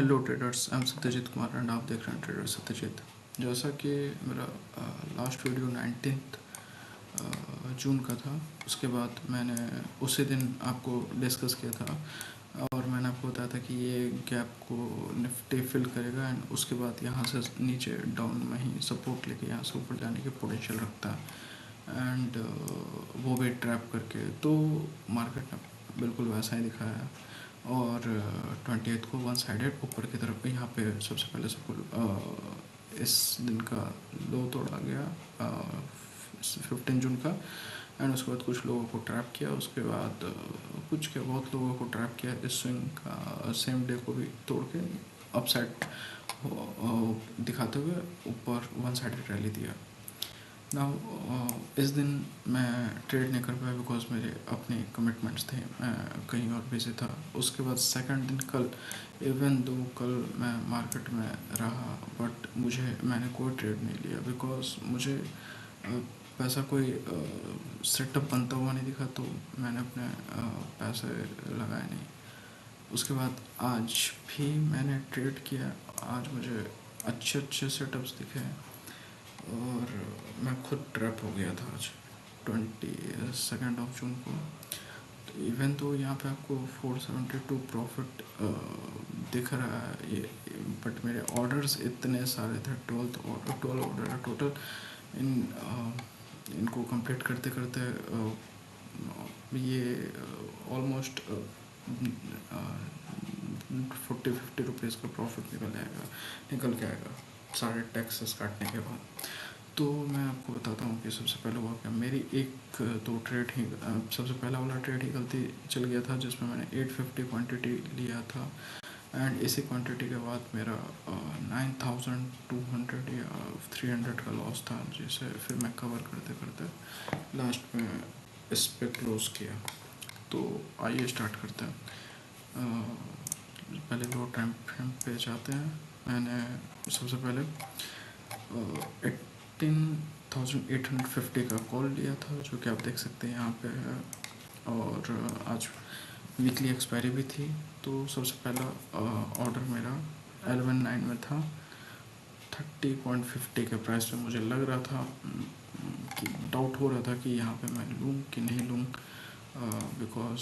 Hello traders, I am Satyajit Kumar and आप देख रहे हैं ट्रेडर सत्यजीत। जैसा कि मेरा लास्ट वीडियो 19 जून का था, उसके बाद मैंने उसी दिन आपको डिस्कस किया था और मैंने आपको बताया था कि ये गैप को निफ्टी फिल करेगा एंड उसके बाद यहाँ से नीचे डाउन में ही सपोर्ट लेके यहाँ से ऊपर जाने की पोटेंशियल रखता है एंड वो भी ट्रैप करके। तो मार्केट ने बिल्कुल वैसा ही दिखाया और 28 को वन साइडेड ऊपर की तरफ यहाँ पे सबसे पहले सपोर्ट इस दिन का लो तोड़ा गया 15 जून का एंड उसके बाद कुछ लोगों को ट्रैप किया। उसके बाद कुछ क्या बहुत लोगों को ट्रैप किया इस स्विंग का सेम डे को भी तोड़ के अपसाइड दिखाते हुए ऊपर वन साइडेड रैली दिया। नाउ इस दिन मैं ट्रेड नहीं कर पाया बिकॉज मेरे अपने कमिटमेंट्स थे, मैं कहीं और बिजी था। उसके बाद सेकंड दिन कल, इवन दो कल मैं मार्केट में रहा बट मैंने कोई ट्रेड नहीं लिया बिकॉज मुझे पैसा कोई सेटअप बनता हुआ नहीं दिखा, तो मैंने अपने पैसे लगाए नहीं। उसके बाद आज भी मैंने ट्रेड किया, आज मुझे अच्छे सेटअप्स दिखे और मैं खुद ट्रैप हो गया था आज 22 जून को। तो इवन तो यहाँ पे आपको 472 प्रॉफिट दिख रहा है ये, बट मेरे ऑर्डर्स इतने सारे थे, 12 ऑर्डर है टोटल। इनको कंप्लीट करते करते ये ऑलमोस्ट 40-50 रुपीज़ का प्रॉफिट निकल के आएगा सारे टैक्सेस काटने के बाद। तो मैं आपको बताता हूँ कि सबसे पहले हुआ क्या। मेरी एक दो ट्रेड ही सबसे पहला वाला ट्रेड ही गलती चल गया था जिसमें मैंने 850 क्वांटिटी लिया था एंड इसी क्वांटिटी के बाद मेरा 9200 या 300 का लॉस था, जिसे फिर मैं कवर करते करते लास्ट में इस पे क्लोज किया। तो आइए स्टार्ट करते हैं। पहले लो टाइम फ्रेम पे जाते हैं। मैंने सबसे पहले 18,850 का कॉल लिया था, जो कि आप देख सकते हैं यहाँ पे है, और आज वीकली एक्सपायरी भी थी। तो सबसे पहला ऑर्डर मेरा 11.9 में था, 30.50 के प्राइस पे। मुझे लग रहा था कि डाउट हो रहा था कि यहाँ पे मैं लूँ कि नहीं लूँ बिकॉज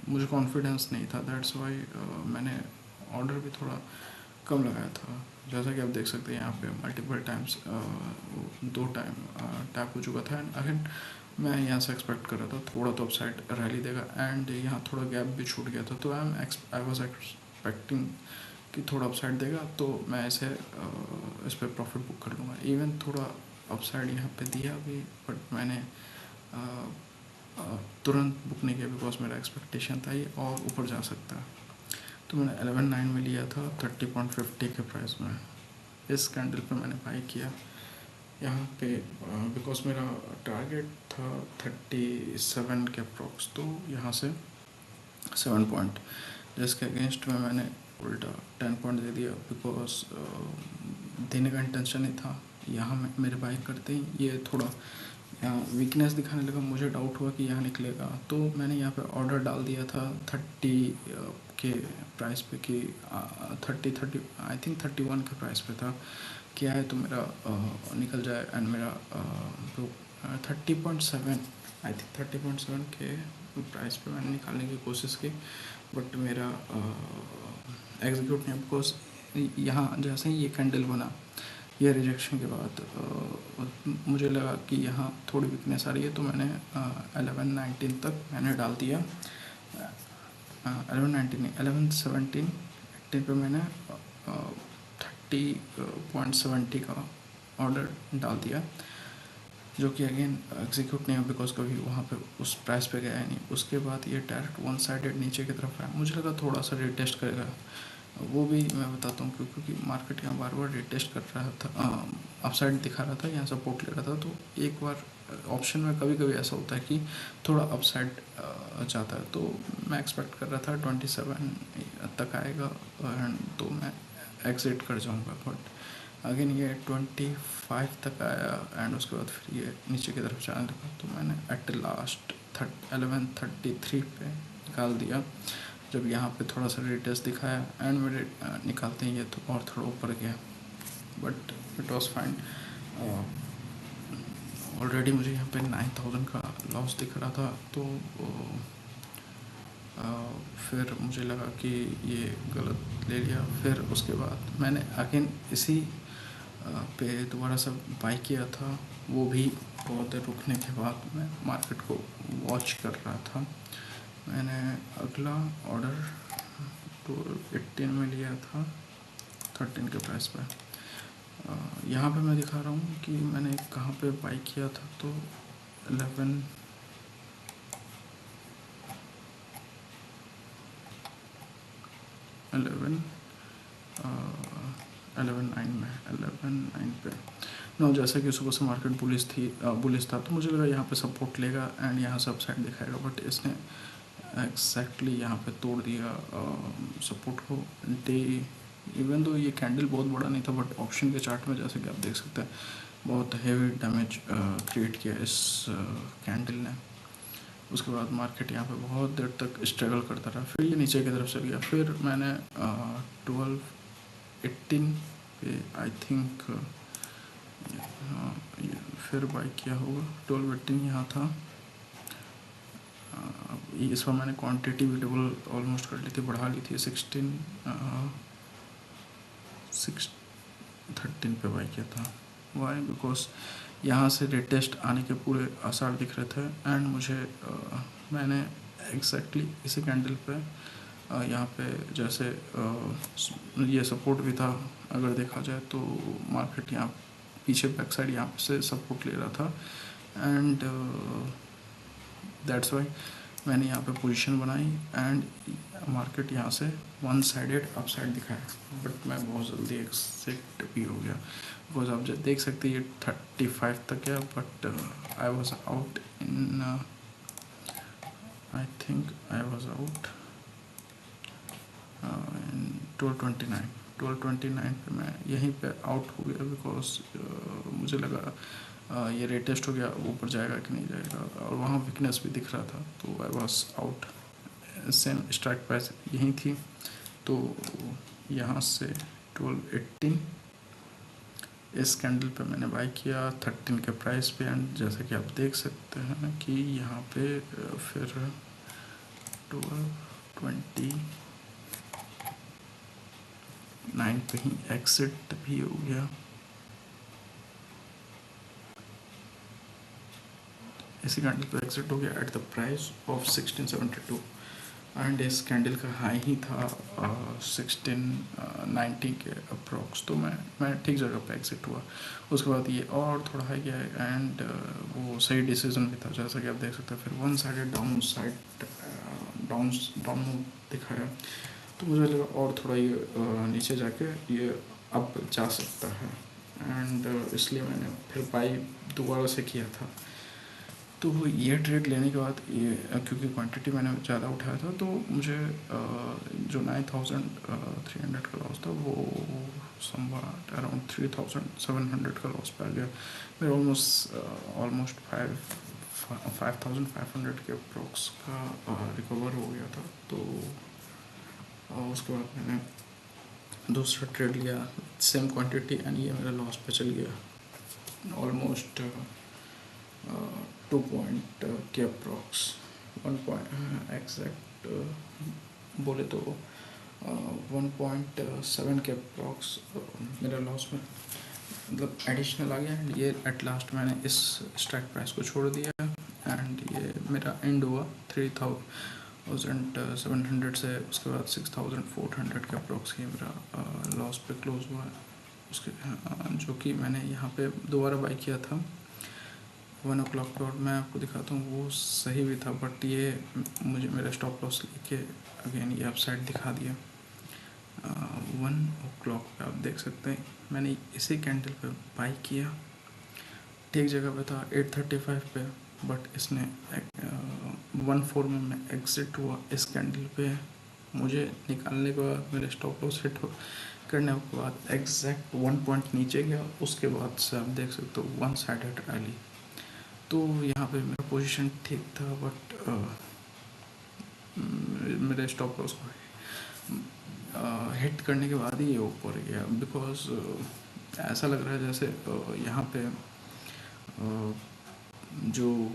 मुझे कॉन्फिडेंस नहीं था, दैट्स वाई मैंने ऑर्डर भी थोड़ा कम लगाया था। जैसा कि आप देख सकते हैं यहाँ पे मल्टीपल टाइम्स 2 टाइम टैप हो चुका था एंड अगेन मैं यहाँ से एक्सपेक्ट कर रहा था थोड़ा तो अपसाइड रैली देगा एंड यहाँ थोड़ा गैप भी छूट गया था। तो आई वाज एक्सपेक्टिंग कि थोड़ा अपसाइड देगा तो मैं इस पर प्रॉफिट बुक कर लूँगा। इवन थोड़ा अपसाइड यहाँ पे दिया भी, बट मैंने तुरंत बुक नहीं किया बिकॉज मेरा एक्सपेक्टेशन था ये और ऊपर जा सकता है। तो मैंने 11.9 में लिया था 30.50 के प्राइस में। इस कैंडल पे मैंने बाई किया यहाँ पे बिकॉज मेरा टारगेट था 37 के अप्रॉक्स, तो यहाँ से 7 पॉइंट, जिसके अगेंस्ट में मैंने उल्टा 10 पॉइंट दे दिया बिकॉज देने का इंटेंशन नहीं था। यहाँ मेरे बाई करते ही ये थोड़ा यहाँ वीकनेस दिखाने लगा, मुझे डाउट हुआ कि यहाँ निकलेगा, तो मैंने यहाँ पे ऑर्डर डाल दिया था 30 के प्राइस पे कि 30 आई थिंक 31 के प्राइस पे था कि आए तो मेरा निकल जाए एंड मेरा 30.7 आई थिंक 30.7 के प्राइस पे मैंने निकालने की कोशिश की, बट मेरा एग्जीक्यूट नहीं, बिकॉज यहाँ जैसे ही ये कैंडल बना ये रिजेक्शन के बाद मुझे लगा कि यहाँ थोड़ी वीकनेस आ रही है, तो मैंने 11-19 तक मैंने डाल दिया। 11-19 नहीं 11-17-18 पे मैंने 30.70 का ऑर्डर डाल दिया, जो कि अगेन एग्जीक्यूट नहीं हुआ बिकॉज कभी वहाँ पे उस प्राइस पे गया नहीं। उसके बाद ये डायरेक्ट वन साइडेड नीचे की तरफ आया, मुझे लगा थोड़ा सा रिटेस्ट करेगा, वो भी मैं बताता हूँ क्योंकि मार्केट यहाँ बार बार रिटेस्ट कर रहा था, अपसाइड दिखा रहा था, यहाँ सपोर्ट ले रहा था। तो एक बार ऑप्शन में कभी कभी ऐसा होता है कि थोड़ा अपसाइड जाता है, तो मैं एक्सपेक्ट कर रहा था 27 तक आएगा एंड तो मैं एग्जिट कर जाऊँगा, बट अगेन ये 25 तक आया एंड उसके बाद फिर ये नीचे की तरफ जाने लगा। तो मैंने एट लास्ट 11:33 पे निकाल दिया जब यहाँ पे थोड़ा सा रिटेस्ट दिखाया एंड मेरे निकालते ही ये तो और थोड़ा ऊपर गया, but it was fine. Already मुझे यहाँ पे 9000 का लॉस दिख रहा था, तो फिर मुझे लगा कि ये गलत ले लिया। फिर उसके बाद मैंने अगेन इसी पे दोबारा से बाई किया था, वो भी बहुत देर रुकने के बाद मैं मार्केट को वॉच कर रहा था। मैंने अगला ऑर्डर 18 में लिया था 13 के प्राइस पे। यहाँ पे मैं दिखा रहा हूँ कि मैंने कहाँ पे बाई किया था, तो 11 11 9 पे नो, जैसा कि सुबह से मार्केट बुलिश था, तो मुझे लगा यहाँ पे सपोर्ट लेगा एंड यहाँ से अपसाइड दिखाएगा, बट इसने एग्जैक्टली यहाँ पे तोड़ दिया सपोर्ट को। डे इवन तो ये कैंडल बहुत बड़ा नहीं था, बट ऑप्शन के चार्ट में जैसे कि आप देख सकते हैं बहुत हेवी डैमेज क्रिएट किया इस कैंडल ने। उसके बाद मार्केट यहाँ पे बहुत देर तक स्ट्रगल करता रहा, फिर ये नीचे की तरफ चल गया। फिर मैंने 12-18 पे आई थिंक फिर बाई किया होगा। 12-18 यहाँ था। इस बार मैंने क्वांटिटी भी डबल ऑलमोस्ट कर ली थी, बढ़ा ली थी। 13 पे बाई किया था। वाई? बिकॉज यहाँ से रिटेस्ट आने के पूरे आसार दिख रहे थे एंड मुझे मैंने एग्जैक्टली इसी कैंडल पे यहाँ पे जैसे ये सपोर्ट भी था, अगर देखा जाए तो मार्केट यहाँ पीछे बैक साइड यहाँ से सपोर्ट ले रहा था एंड दैट्स वाई मैंने यहाँ पे पोजीशन बनाई एंड मार्केट यहाँ से वन साइडेड अप साइड दिखाया, बट मैं बहुत जल्दी एक्सिट भी हो गया। बिकॉज आप देख सकते हैं ये 35 तक गया, but I was out in I think I was out in 1229 पे मैं यहीं पे आउट हो गया। बिकॉज मुझे लगा ये रेटेस्ट हो गया, ऊपर जाएगा कि नहीं जाएगा, और वहाँ वीकनेस भी दिख रहा था, तो I was out. Same strike price यहीं थी, तो यहाँ से 12-18 इस कैंडल पे मैंने बाई किया 13 के प्राइस पे एंड जैसे कि आप देख सकते हैं कि यहाँ पे फिर 12-29 पे ही एक्सिट भी हो गया। इसी कैंडल पे एक्सिट हो गया at the price of 1672 and इस कैंडल का हाई ही था 1690 के अप्रॉक्स। तो मैं ठीक जगह पे एक्सिट हुआ। उसके बाद ये और थोड़ा हाई गया एंड वो सही डिसीजन भी था, जैसा कि आप देख सकते हैं। फिर वन साइडेड डाउन दिखाया, तो मुझे लगा और थोड़ा ये नीचे जाके ये अप जा सकता है एंड इसलिए मैंने फिर बाई दोबारा से किया था। तो ये ट्रेड लेने के बाद ये क्योंकि क्वांटिटी मैंने ज़्यादा उठाया था, तो मुझे जो 9300 का लॉस था वो समवाट अराउंड 3700 का लॉस पे आ गया। मेरा ऑलमोस्ट 5500 के अप्रोक्स का रिकवर हो गया था। तो उसके बाद मैंने दूसरा ट्रेड लिया सेम क्वांटिटी एंड ये मेरा लॉस पे चल गया ऑलमोस्ट 2 पॉइंट के अप्रॉक्स 1 पॉइंट एग्जैक्ट बोले तो 1.7 के अप्रॉक्स मेरा लॉस में मतलब एडिशनल आ गया एंड ये एट लास्ट मैंने इस स्ट्राइक प्राइस को छोड़ दिया एंड ये मेरा एंड हुआ 3700 से। उसके बाद 6400 के अप्रॉक्स ही मेरा लॉस पे क्लोज हुआ है। उसके जो कि मैंने यहाँ पे दोबारा बाई किया था 1 o'clock डॉट मैं आपको दिखाता हूँ, वो सही भी था, बट ये मुझे मेरा स्टॉप लॉस लेके अगेन ये अपसाइड दिखा दिया। 1 o'clock पे आप देख सकते हैं मैंने इसी कैंडल पे बाई किया, ठीक जगह पे था 835 पे, बट इसने 1.4 में मैं एग्जिट हुआ इस कैंडल पे। मुझे निकालने के बाद मेरे स्टॉप लॉस हिट करने के बाद एग्जैक्ट 1 पॉइंट नीचे गया। उसके बाद से आप देख सकते हो वन साइडेड रैली। तो यहाँ पे मेरा पोजीशन ठीक था, बट मेरे स्टॉप लॉस को हिट करने के बाद ही ये ऊपर गया, बिकॉज ऐसा लग रहा है जैसे यहाँ पे जो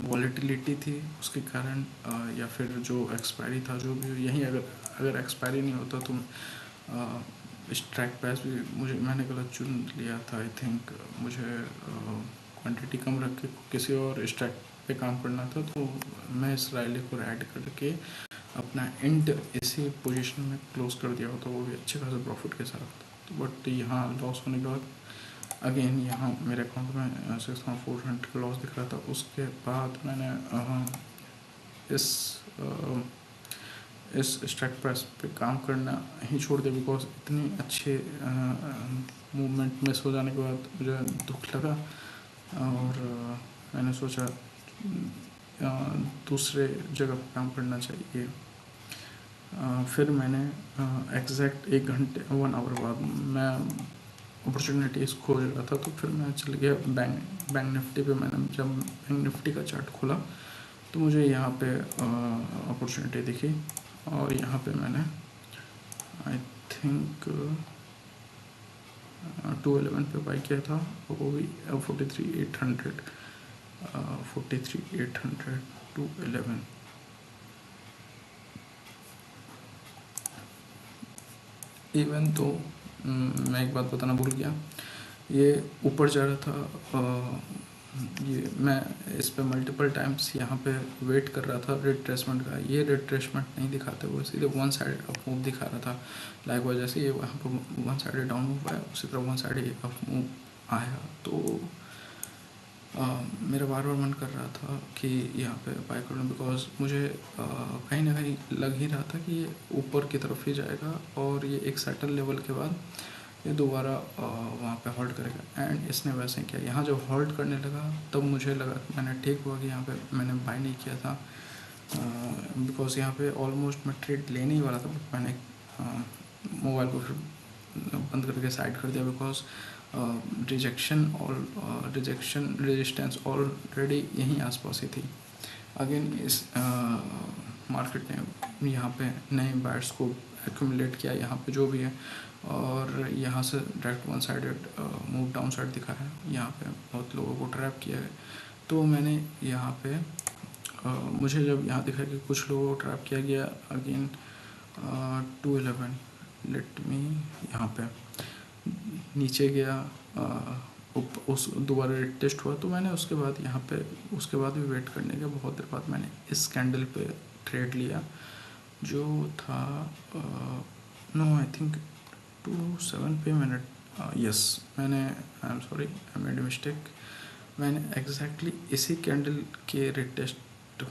वॉलेटिलिटी थी उसके कारण या फिर जो एक्सपायरी था, जो भी यहीं अगर एक्सपायरी नहीं होता तो स्ट्राइक प्राइस भी मैंने गलत चुन लिया था। आई थिंक मुझे क्वांटिटी कम रख के किसी और स्ट्राइक पे काम करना था, तो मैं इस राइले को ऐड करके अपना एंड इसी पोजीशन में क्लोज कर दिया होता, वो भी अच्छे खासे प्रॉफिट के साथ। तो बट यहाँ लॉस होने के बाद अगेन यहाँ मेरे अकाउंट में 6400 का लॉस दिख रहा था। उसके बाद मैंने इस स्ट्राइक प्राइस पे काम करना ही छोड़ दिया, बिकॉज इतनी अच्छे मूवमेंट मिस हो जाने के बाद मुझे दुख लगा और मैंने सोचा दूसरे जगह पर काम करना चाहिए। फिर मैंने एग्जैक्ट 1 घंटे 1 आवर बाद मैं अपॉर्चुनिटीज़ खोज रहा था, तो फिर मैं चल गया बैंक निफ्टी पे। मैंने जब बैंक निफ्टी का चार्ट खोला तो मुझे यहाँ पे अपॉर्चुनिटी दिखी और यहाँ पे मैंने आई थिंक 211 पे बाई किया था, वो भी 43,800 211। इवन तो मैं एक बात बताना भूल गया, ये ऊपर जा रहा था, ये मैं इस पे मल्टीपल टाइम्स यहाँ पे वेट कर रहा था रिट्रेसमेंट का। ये रिट्रेसमेंट नहीं दिखाते हुए सीधे वन साइड अप मूव दिखा रहा था। लाइक जैसे ये वहाँ पर वन साइड डाउन मूव आया, उसी तरह वन साइड अप मूव आया। तो मेरा बार बार मन कर रहा था कि यहाँ पे बाय कर लूँ, बिकॉज मुझे कहीं ना कहीं लग ही रहा था कि ये ऊपर की तरफ ही जाएगा और ये एक सेटल लेवल के बाद ये दोबारा वहाँ पे हॉल्ट करेगा। एंड इसने वैसे किया। यहाँ जब हॉल्ट करने लगा तब मुझे लगा कि मैंने ठीक हुआ कि यहाँ पे मैंने बाय नहीं किया था, बिकॉज यहाँ पे ऑलमोस्ट मैं ट्रेड लेने ही वाला था, बट मैंने मोबाइल को फिर बंद करके साइड कर दिया, बिकॉज रिजेक्शन रेजिस्टेंस ऑलरेडी यहीं आसपास ही थी। अगेन इस मार्केट ने यहाँ पे नए बायर्स को एक्यूमुलेट किया यहाँ पे जो भी है, और यहाँ से direct one sided move down side दिखा है। यहाँ पे बहुत लोगों को ट्रैप किया है। तो मैंने यहाँ पे मुझे जब यहाँ दिखा कि कुछ लोगों को ट्रैप किया गया, अगेन 211 लेट मी यहाँ पे नीचे गया, उस दोबारा टेस्ट हुआ। तो मैंने उसके बाद यहाँ पे उसके बाद भी वेट करने के बहुत देर बाद मैंने इस कैंडल पे ट्रेड लिया, जो था नो आई थिंक 27 पे मैंने यस मैंने I am sorry I made mistake. मैंने एग्जैक्टली इसी कैंडल के रिटेस्ट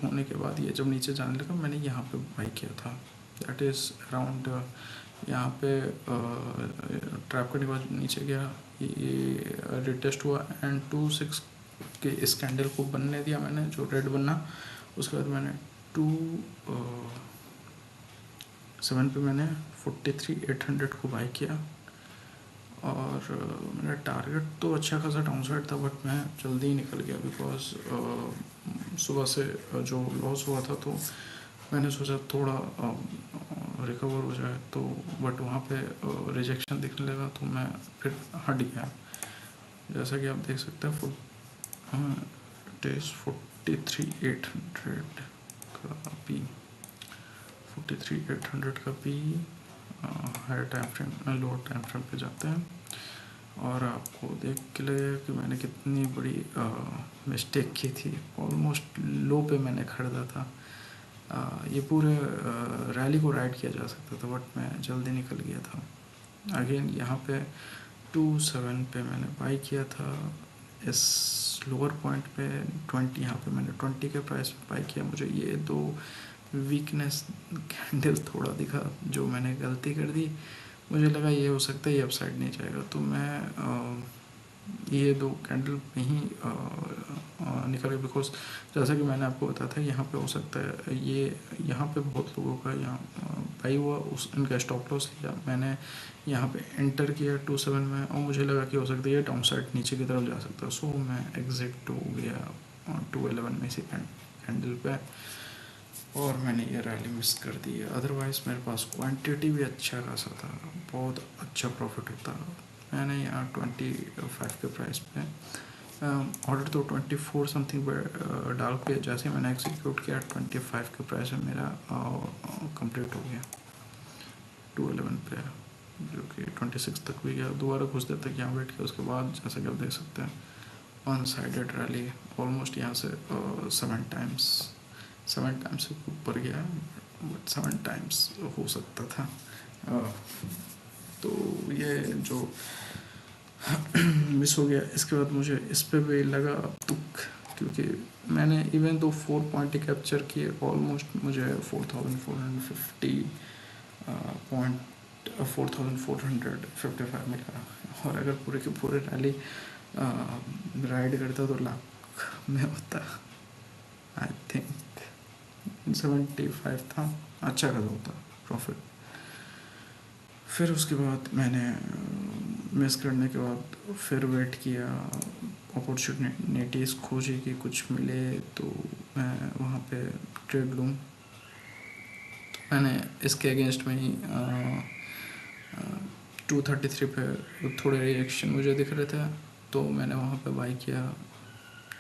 होने के बाद ये जब नीचे जाने लगा मैंने यहाँ पे बाई किया था। दैट इज़ अराउंड यहाँ पे ट्रैप करने के बाद नीचे गया, ये रिटेस्ट हुआ एंड 26 के इस कैंडल को बनने दिया मैंने, जो रेड बनना। उसके बाद मैंने 7 पे मैंने 43,800 को बाई किया और मेरा टारगेट तो अच्छा खासा डाउन साइड था, बट मैं जल्दी ही निकल गया, बिकॉज सुबह से जो लॉस हुआ था तो मैंने सोचा थोड़ा रिकवर हो जाए, तो बट वहाँ पे रिजेक्शन दिखने लगा तो मैं फिर हट गया। जैसा कि आप देख सकते हैं इट इज़ 43,800 का पी, 43,800 का पी higher time frame lower time frame पे जाते हैं और आपको देख के लगेगा कि मैंने कितनी बड़ी मिस्टेक की थी। ऑलमोस्ट लो पे मैंने खरीदा था। ये पूरे रैली को राइड किया जा सकता था, बट मैं जल्दी निकल गया था। अगेन यहाँ पे 27 पे मैंने बाई किया था। इस लोअर पॉइंट पे 20, यहाँ पे मैंने 20 के प्राइस पे बाई किया। मुझे ये दो वीकनेस कैंडल थोड़ा दिखा, जो मैंने गलती कर दी। मुझे लगा ये हो सकता है ये अपसाइड नहीं जाएगा, तो मैं ये दो कैंडल में ही निकल गया, बिकॉज जैसा कि मैंने आपको बताया था यहाँ पे हो सकता है ये यहाँ पे बहुत लोगों का यहाँ बाई हुआ, उस इनका स्टॉप लॉस किया। मैंने यहाँ पे एंटर किया 27 में और मुझे लगा कि हो सकता है ये डाउन साइड नीचे की तरफ जा सकता है, सो मैं एग्जिट हो गया 211 में से कैंडल पे। और मैंने ये रैली मिस कर दी है। अदरवाइज़ मेरे पास क्वांटिटी भी अच्छा खासा था, बहुत अच्छा प्रॉफिट होता। मैंने यहाँ 25 के प्राइस पे ऑर्डर तो 24 समथिंग पर डाल के जैसे मैंने एग्जीक्यूट किया 25 के प्राइस में मेरा कंप्लीट हो गया 211 पे, जो कि 26 तक भी गया। दोबारा कुछ देर तक यहाँ बैठ के उसके बाद जैसा कि आप देख सकते हैं वन साइडेड रैली ऑलमोस्ट यहाँ से 7 टाइम्स से ऊपर गया, बट 7 टाइम्स हो सकता था। तो ये जो मिस हो गया, इसके बाद मुझे इस पे भी लगा तुक, क्योंकि मैंने इवन तो 4 पॉइंट कैप्चर किए, ऑलमोस्ट मुझे 4450 पॉइंट 4455 मिला। और अगर पूरे के पूरे रैली राइड करता तो लाख में होता। आई थिंक 75 था, अच्छा खासा होता प्रॉफिट। फिर उसके बाद मैंने मिस करने के बाद फिर वेट किया, अपॉर्चुनिटीज़ खोजी कि कुछ मिले तो मैं वहाँ पे ट्रेड लूँ। तो मैंने इसके अगेंस्ट में ही 233 पे थोड़े रिएक्शन मुझे दिख रहे थे, तो मैंने वहाँ पे बाई किया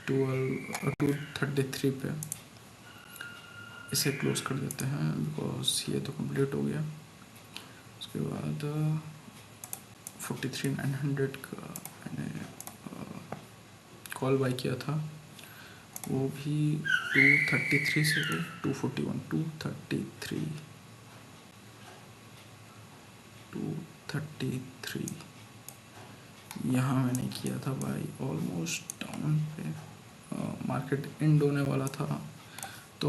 233 पे। इसे क्लोज कर देते हैं बिकॉज ये तो कंप्लीट हो गया। उसके बाद 43,900 का मैंने कॉल बाई किया था, वो भी 233 से 241, 233 यहाँ मैंने किया था बाई ऑलमोस्ट डाउन पे। मार्केट एंड होने वाला था तो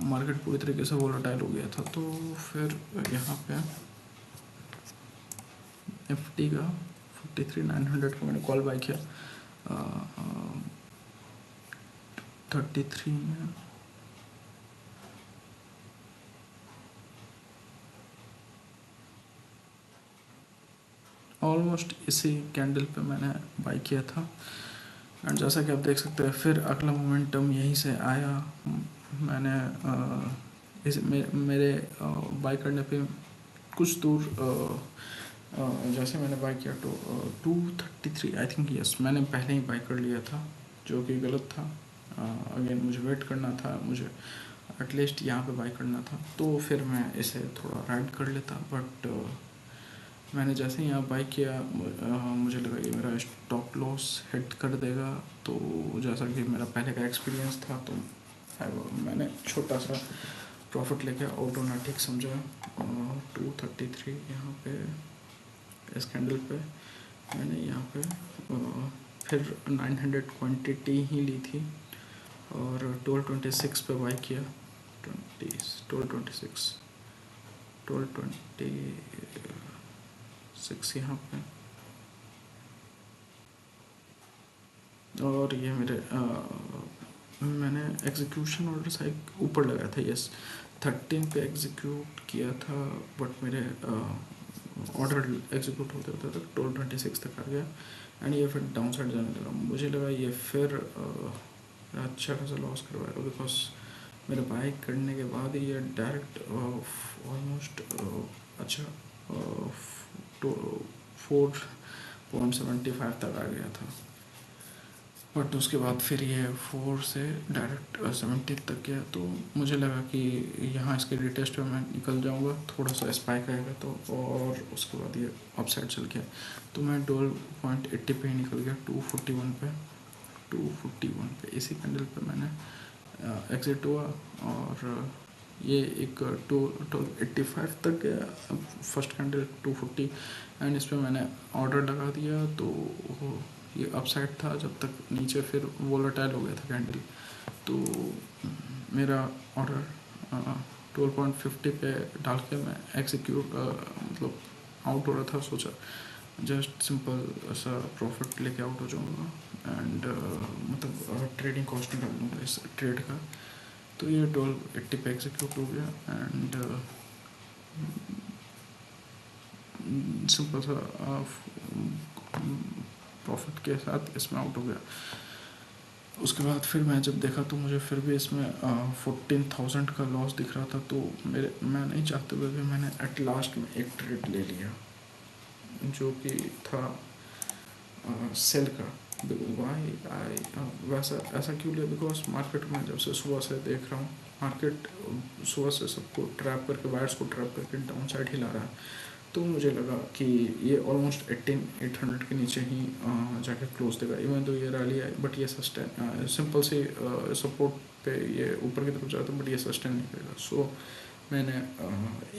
मार्केट पूरी तरीके से वोलेटाइल हो गया था, तो फिर यहाँ पे निफ्टी का 43,900 का मैंने कॉल बाई किया 33 में। ऑलमोस्ट इसी कैंडल पे मैंने बाई किया था। एंड जैसा कि आप देख सकते हैं फिर अगला मोमेंटम यहीं से आया। मैंने मेरे बाई करने पे कुछ दूर जैसे मैंने बाई किया तो 233 आई थिंक, यस मैंने पहले ही बाई कर लिया था, जो कि गलत था। अगेन मुझे वेट करना था, मुझे एटलीस्ट यहाँ पे बाई करना था, तो फिर मैं इसे थोड़ा राइड कर लेता। बट मैंने जैसे ही यहाँ बाई किया मुझे लगा ये मेरा स्टॉप लॉस हिट कर देगा। तो जैसा कि मेरा पहले का एक्सपीरियंस था, तो मैंने छोटा सा प्रॉफिट लेके आउट होना ठीक समझा। 233 यहाँ पे इस कैंडल पे मैंने यहाँ पे फिर 900 क्वांटिटी ही ली थी और 1226 पे बाई किया। 1226 यहाँ पे, और ये मेरे मैंने एग्जीक्यूशन ऑर्डर साइड ऊपर लगाया था, यस 13 पे एग्जीक्यूट किया था, बट मेरे ऑर्डर एग्जीक्यूट होते होते तक 1226 तक आ गया। एंड ये फिर डाउन साइड जाने लगा। मुझे लगा ये फिर अच्छा खासा लॉस करवाएगा, बिकॉज मेरे बाई करने के बाद ही ये डायरेक्ट ऑलमोस्ट अच्छा 4.75 तक आ गया था। बट उसके बाद फिर ये 4 से डायरेक्ट 70 तक गया, तो मुझे लगा कि यहाँ इसके रिटेस्ट पे मैं निकल जाऊँगा, थोड़ा सा स्पाइक आएगा तो, और उसके बाद ये अपसाइड चल गया। तो मैं 12.80 पे ही निकल गया 241 पे इसी कैंडल पे मैंने एग्जिट हुआ। और ये एक 285 तक गया फर्स्ट कैंडल 240, एंड इस पर मैंने ऑर्डर लगा दिया। तो ये अपसाइड था जब तक, नीचे फिर वोलेटाइल हो गया था कैंडल। तो मेरा ऑर्डर 12.50 पे डाल के मैं एग्जीक्यूट मतलब आउट हो रहा था। सोचा जस्ट सिंपल ऐसा प्रॉफिट लेके आउट हो जाऊँगा, एंड मतलब ट्रेडिंग कॉस्ट निकाल लूँगा इस ट्रेड का। तो ये 1280 पे एग्जीक्यूट हो गया, एंड सिंपल सा प्रॉफिट के साथ इसमें आउट हो गया। उसके बाद फिर मैं जब देखा तो मुझे फिर भी इसमें 14,000 का लॉस दिख रहा था। तो मैं नहीं चाहते हुए भी मैंने एट लास्ट में एक ट्रेड ले लिया जो कि था सेल का। वाई आई वैसा ऐसा क्यों लिया? बिकॉज मार्केट में जब से सुबह से देख रहा हूँ, मार्केट सुबह से सबको ट्रैप करके, बायर्स को ट्रैप करके डाउन साइड ही ला रहा है। तो मुझे लगा कि ये ऑलमोस्ट 18,800 के नीचे ही जाके क्लोज देगा। इवन तो ये रैली है बट ये सस्टेन सिंपल सी सपोर्ट पे ये ऊपर की तरफ जाता है बट ये सस्टेन नहीं करेगा। सो मैंने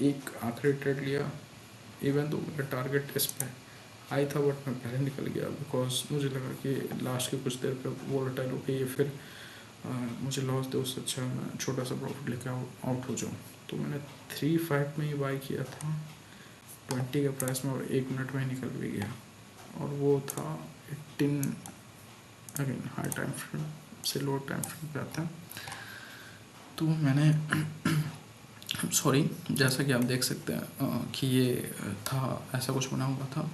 एक आखिरी ट्रेड लिया। इवन तो मेरा टारगेट इस पे आई था बट मैं पहले निकल गया बिकॉज मुझे लगा कि लास्ट के कुछ देर पे वोलेटाइल हो गई ये फिर मुझे लॉस दे, उससे अच्छा मैं छोटा सा प्रॉफिट लेके आउट हो जाऊँ। तो मैंने 3.5 में ही बाई किया था 20 के प्राइस में और 1 मिनट में निकल भी गया। और वो था 18 अगेन हाई टाइम फ्रेम से लो टाइम फ्रेम पे आता है। तो मैंने सॉरी जैसा कि आप देख सकते हैं कि ये था ऐसा कुछ बना हुआ था।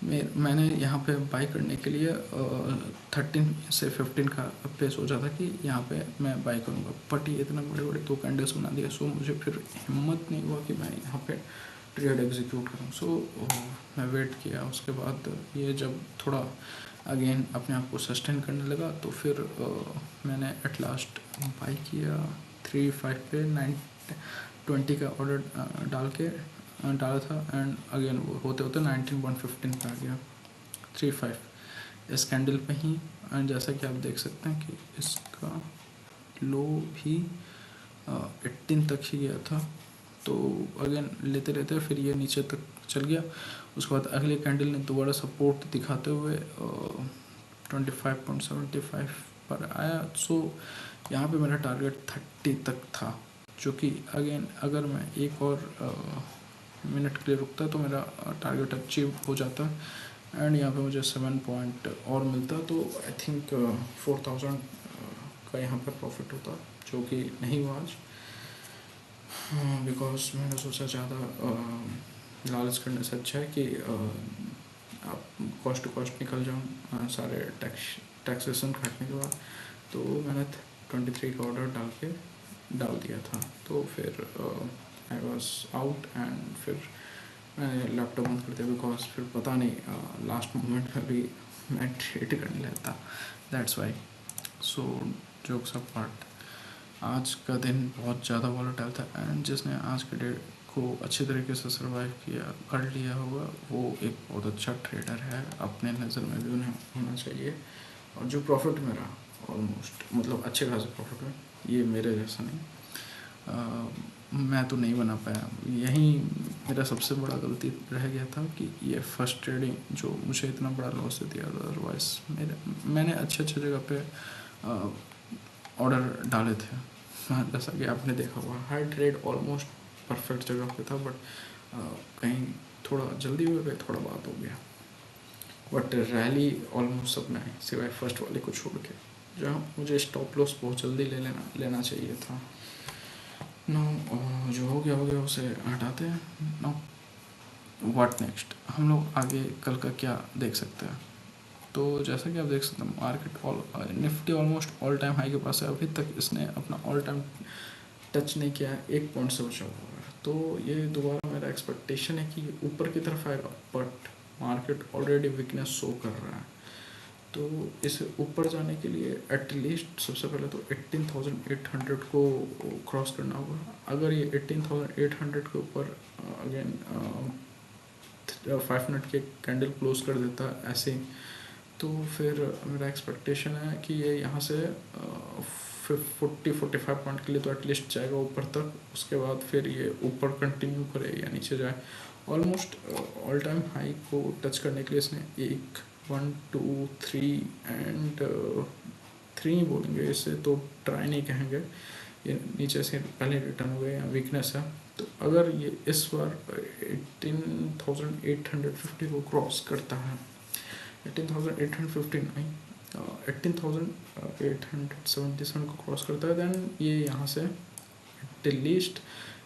मैंने यहाँ पे बाई करने के लिए 13 से 15 का पे सोचा था कि यहाँ पे मैं बाई करूँगा बट ये इतना बड़े बड़े 2 कैंडल्स बना दिया। सो मुझे फिर हिम्मत नहीं हुआ कि मैं यहाँ पे ट्रेड एग्जीक्यूट करूँ। सो मैं वेट किया। उसके बाद ये जब थोड़ा अगेन अपने आप को सस्टेन करने लगा तो फिर मैंने एट लास्ट बाई किया 3.5 पे 920 का ऑर्डर डाला था एंड अगेन वो होते होते 19.15 पे आ गया 3.5 इस कैंडल पे ही। एंड जैसा कि आप देख सकते हैं कि इसका लो भी 18 तक ही गया था। तो अगेन लेते लेते फिर ये नीचे तक चल गया। उसके बाद अगले कैंडल ने दोबारा सपोर्ट दिखाते हुए 25.75 पर आया। सो यहाँ पे मेरा टारगेट 30 तक था जो कि अगेन अगर मैं एक और मिनट के लिए रुकता तो मेरा टारगेट अचीव हो जाता एंड यहाँ पे मुझे 7 पॉइंट और मिलता तो आई थिंक 4,000 का यहाँ पर प्रॉफिट होता जो कि नहीं हुआ आज बिकॉज मैंने सोचा ज़्यादा लालच करने से अच्छा है कि आप कॉस्ट टू कॉस्ट निकल जाऊँ सारे टैक्सेशन काटने के बाद। तो मैंने 23 का ऑर्डर डाल दिया था। तो फिर आई वॉज आउट एंड फिर मैंने लैपटॉप बंद कर दिया बिकॉज फिर पता नहीं लास्ट मोमेंट में भी मैं ट्रेड करने लगता। That's why. So jokes apart, आज का दिन बहुत ज़्यादा वॉलेटाइल था एंड जिसने आज के डे को अच्छे तरीके से सर्वाइव कर लिया होगा वो एक बहुत अच्छा ट्रेडर है। अपने नज़र में भी उन्हें होना चाहिए। और जो प्रॉफिट मेरा ऑलमोस्ट मतलब अच्छे खासे प्रॉफिट है, ये मेरे जैसा नहीं मैं तो नहीं बना पाया। यही मेरा सबसे बड़ा गलती रह गया था कि ये फर्स्ट ट्रेडिंग जो मुझे इतना बड़ा लॉस दे दिया। अदरवाइज मैंने अच्छे जगह पे ऑर्डर डाले थे। हाँ, जैसा कि आपने देखा हुआ हर ट्रेड ऑलमोस्ट परफेक्ट जगह पे था बट कहीं थोड़ा जल्दी हो गया, थोड़ा बात हो गया। बट रैली ऑलमोस्ट सब में आई सिवाय फर्स्ट वाले को छोड़ के, जहाँ मुझे स्टॉप लॉस बहुत जल्दी लेना चाहिए था। नो जो हो गया उसे हटाते हैं। नो व्हाट नेक्स्ट, हम लोग आगे कल का क्या देख सकते हैं। तो जैसा कि आप देख सकते हैं market Nifty almost all time high के पास है। अभी तक इसने अपना ऑल टाइम टच नहीं किया है, 1 पॉइंट से बचा हुआ है। तो ये दोबारा मेरा एक्सपेक्टेशन है कि ये ऊपर की तरफ आएगा but market already weakness show कर रहा है। तो इसे ऊपर जाने के लिए एटलीस्ट सबसे पहले तो 18,800 को क्रॉस करना होगा। अगर ये 18,800 के ऊपर अगेन 5 मिनट के कैंडल क्लोज कर देता है ऐसे, तो फिर मेरा एक्सपेक्टेशन है कि ये यहाँ से 40-45 पॉइंट के लिए तो एटलीस्ट जाएगा ऊपर तक। उसके बाद फिर ये ऊपर कंटिन्यू करे या नीचे जाए। ऑलमोस्ट ऑल टाइम हाई को टच करने के लिए इसने 1 2 3 एंड 3 बोलेंगे इसे, तो ट्राई नहीं कहेंगे। ये नीचे से पहले रिटर्न हो गए या वीकनेस है। तो अगर ये इस बार 18,850 को क्रॉस करता है, 18,850 नहीं 18,877 को क्रॉस करता है, देन ये यहाँ से एटलीस्ट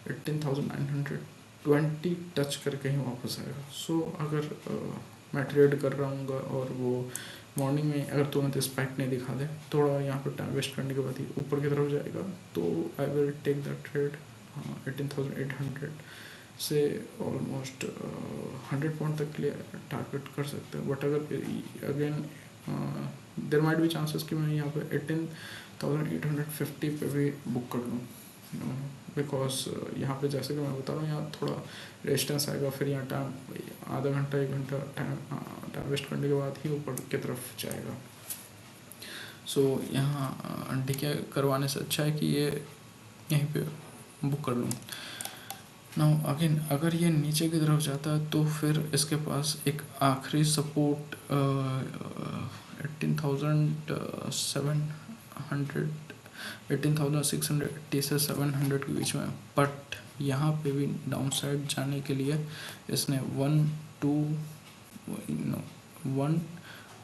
18,920 टच करके ही वापस आएगा। सो अगर मैं ट्रेड कर रहा हूँ और वो मॉर्निंग में अगर तुरंत स्पाइक नहीं दिखा दे, थोड़ा यहाँ पर टाइम वेस्ट करने के बाद ही ऊपर की तरफ जाएगा, तो I will take the trade 18,800 से ऑलमोस्ट 100 पॉइंट तक के लिए टारगेट कर सकते हैं। बट अगर अगेन देर माइट भी चांसेस कि मैं यहाँ पे 18,850 पे भी बुक कर लूँ, बिकॉज यहाँ पे जैसे कि मैं बता रहा हूँ, यहाँ थोड़ा रेजिस्टेंस आएगा, फिर यहाँ टाइम आधा घंटा 1 घंटा टाइम वेस्ट करने के बाद ही ऊपर की तरफ जाएगा। सो यहाँ डीके करवाने से अच्छा है कि ये यहीं पे बुक कर लूँ। नाउ अगेन अगर ये नीचे की तरफ जाता है तो फिर इसके पास एक आखिरी सपोर्ट 18,680 से 700 के बीच में। बट यहाँ पे भी डाउन साइड जाने के लिए इसने 1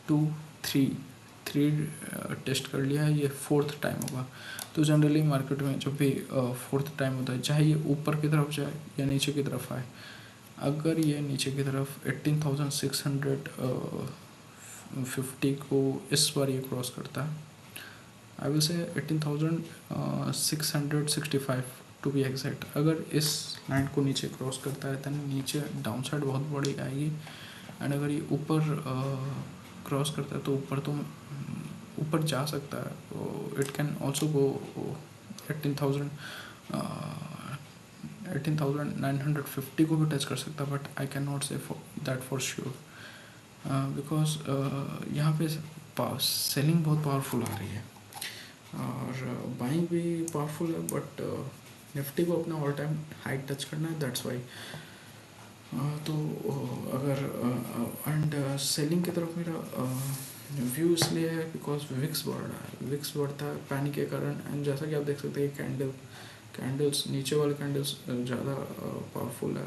2 3 टेस्ट कर लिया है, ये 4th टाइम होगा। तो जनरली मार्केट में जब भी 4th टाइम होता है, चाहे ये ऊपर की तरफ जाए या नीचे की तरफ आए, अगर ये नीचे की तरफ 18,650 को इस बार ये क्रॉस करता है, I will say 18,665 to be exact, अगर इस लाइन को नीचे क्रॉस करता है तो नीचे डाउन साइड बहुत बड़ी आएगी। एंड अगर ये ऊपर क्रॉस करता है तो ऊपर जा सकता है, इट कैन ऑल्सो गो 18,950 को भी टच कर सकता है, but I can not say that for sure, because यहाँ पे सेलिंग बहुत पावरफुल आ रही है और बाइंग भी पावरफुल है, बट निफ्टी को अपना ऑल टाइम हाई टच करना है, दैट्स वाई। तो अगर एंड सेलिंग की तरफ मेरा व्यू इसलिए है बिकॉज विक्स बढ़ रहा है, विक्स बढ़ता है पैनिक के कारण। एंड जैसा कि आप देख सकते हैं कैंडल्स नीचे वाले कैंडल्स ज़्यादा पावरफुल है,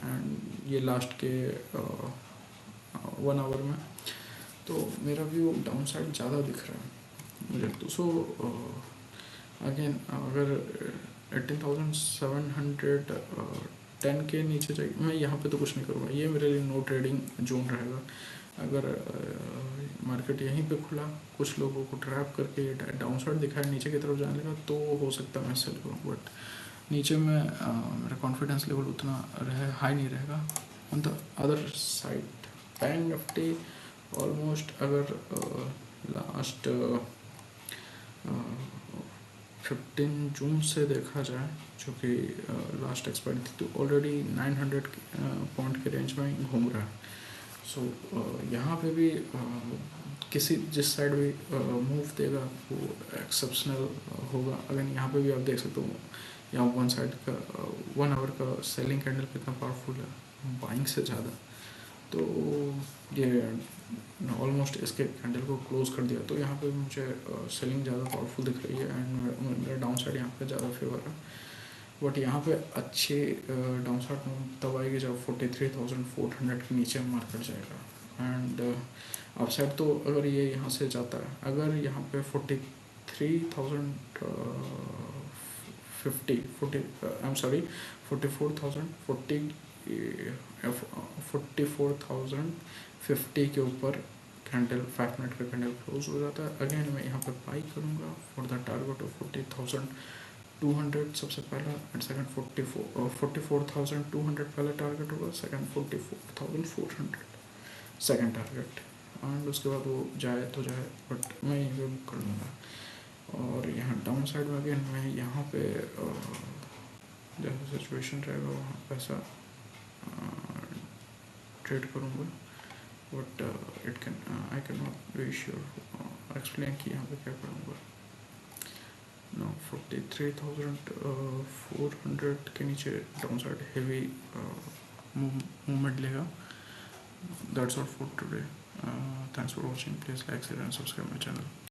एंड ये लास्ट के 1 आवर में तो मेरा व्यू डाउन साइड ज़्यादा दिख रहा है मुझे। तो सो अगेन अगर 18,710 के नीचे जाएगी, मैं यहाँ पे तो कुछ नहीं करूँगा, ये मेरे लिए नो ट्रेडिंग जोन रहेगा। अगर मार्केट यहीं पे खुला, कुछ लोगों को ट्रैप करके डाउन साइड दिखाया, नीचे की तरफ जाने लगा, तो हो सकता है मैं सेल करूँ, बट नीचे में मेरा कॉन्फिडेंस लेवल उतना हाई नहीं रहेगा। On the other side bank Nifty almost अगर लास्ट 15 जून से देखा जाए, जो कि लास्ट एक्सपायरी थी, तो ऑलरेडी 900 पॉइंट के रेंज में घूम रहा है। सो यहाँ पे भी जिस साइड भी मूव देगा वो एक्सेप्शनल होगा। अगर यहाँ पे भी आप देख सकते हो, यहाँ 1 आवर का सेलिंग कैंडल कितना पावरफुल है, बाइंग से ज़्यादा। तो ये ऑलमोस्ट इसके कैंडल को क्लोज कर दिया, तो यहाँ पे मुझे सेलिंग ज़्यादा पावरफुल दिख रही है, एंड मेरा डाउन साइड यहाँ पे ज़्यादा फेवर है। बट यहाँ पे अच्छे डाउन साइड तब आएगी जब 43,400 के नीचे मार्केट जाएगा। एंड अप साइड तो अगर ये यहाँ से जाता है, अगर यहाँ पे 44,050 के ऊपर कैंडल 5 मिनट का कैंडल क्लोज हो जाता है, अगेन मैं यहाँ पे बाई करूँगा फॉर द टारगेट ऑफ 40,200 सबसे पहला, एंड सेकंड 44,200 पहला टारगेट होगा, सेकंड 44,400 सेकंड टारगेट, एंड उसके बाद वो जाए तो जाए, बट मैं यहीं पे बुक कर लूँगा। और यहाँ डाउन साइड में अगेन मैं यहाँ पे जैसा सिचुएशन रहेगा वहाँ पैसा ट्रेड करूँगा, but I can not be sure explain कि यहाँ पे क्या करूँगा। 43,400 के नीचे डाउन साइड हेवी मूवमेंट लेगा। That's all for today. Thanks for watching. Please like, share and subscribe my channel.